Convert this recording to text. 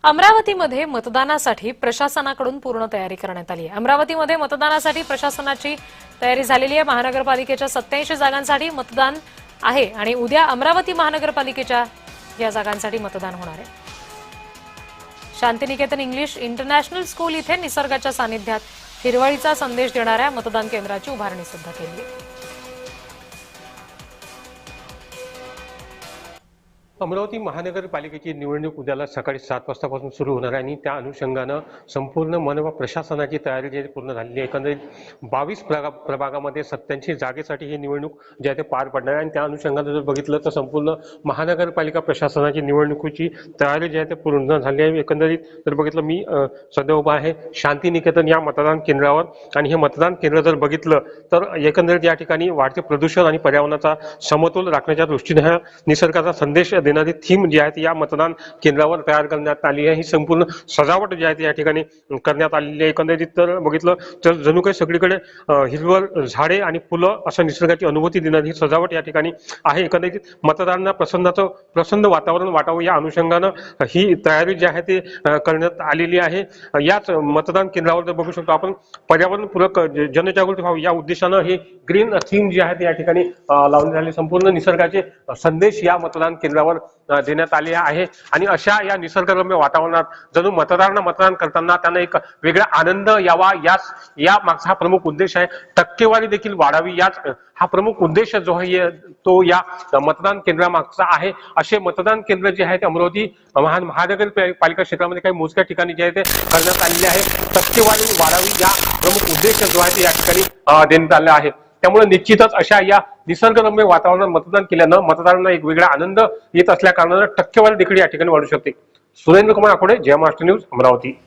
अमरावतीमध्ये मतदानासाठी प्रशासनाकडून पूर्ण तयारी करण्यात आली आहे। अमरावतीमध्ये मतदानासाठी प्रशासनाची तयारी झालेली आहे। महानगरपालिकेच्या 87 जागांसाठी मतदान आहे आणि उद्या अमरावती महानगरपालिकेच्या या जागांसाठी मतदान होणार आहे। शांतिनिकेतन इंग्लिश इंटरनॅशनल स्कूल इथे निसर्गाच्या सानिध्यात हिरवळीचा संदेश देणाऱ्या मतदान केंद्राची उभारणी सुद्धा केली आहे। अमरावती महानगरपालिकेची निवडणूक उद्याला सकाळी 7 वाजतापासून सुरू होणार आहे आणि त्या अनुषंगानं संपूर्ण मनपा प्रशासनाची तयारी जी पूर्ण झालेली आहे। एकंदरीत 22 प्रभागामध्ये 87 जागेसाठी ही निवडणूक जी आहे ते पार पडणार आहे आणि त्या अनुषंगानं जर बघितलं तर संपूर्ण महानगरपालिका प्रशासनाची निवडणुकीची तयारी जी आहे ते पूर्ण झाली आहे। एकंदरीत जर बघितलं मी सध्या उभा आहे शांतिनिकेतन या मतदान केंद्रावर आणि हे मतदान केंद्र जर बघितलं तर एकंदरीत या ठिकाणी वाढते प्रदूषण आणि पर्यावरणाचा समतोल राखण्याच्या दृष्टीने हा निसर्गाचा संदेश देणारी थीम जी आहे ती या मतदान केंद्रावर तयार करण्यात आली आहे। ही संपूर्ण सजावट जी आहे ती या ठिकाणी करण्यात आलेली आहे। एकंदरीत तर बघितलं तर जणू काही सगळीकडे हिरवळ झाडे आणि फुलं अशा निसर्गाची अनुभूती देणारी सजावट या ठिकाणी आहे। एकंदरीत मतदारांना प्रसन्न वातावरण वाटावं या अनुषंगानं ही तयारी जी आहे ती करण्यात आलेली आहे। याच मतदान केंद्रावर जर बघू शकतो आपण पर्यावरणपूरक जनजागृती व्हावी या उद्देशानं ही ग्रीन थीम जी आहे ती या ठिकाणी लावण्यात आली। संपूर्ण निसर्गाचे संदेश या मतदान केंद्रावर देण्यात आले आहे आणि अशा या निसर्गरम्य वातावरणात जणू मतदारांना मतदान करताना त्यांना एक वेगळा आनंद यावा या मागचा हा प्रमुख उद्देश आहे। टक्केवारी देखील वाढावी याच हा प्रमुख उद्देश जो आहे तो या मतदान केंद्रामागचा आहे। असे मतदान केंद्र जे आहे ते अमरावती महानगरपालिका क्षेत्रामध्ये काही मोजक्या ठिकाणी जे आहे ते करण्यात आलेले आहे। टक्केवारी वाढावी या प्रमुख उद्देश जो आहे ते या ठिकाणी देण्यात आला आहे। त्यामुळे निश्चितच अशा या निसर्गरम्य वातावरणात मतदान केल्यानं मतदारांना एक वेगळा आनंद येत असल्या कारणानं टक्केवारी देखील या ठिकाणी वाढू शकते। सुरेंद्र कुमार आखोडे, जय महाराष्ट्र न्यूज, अमरावती।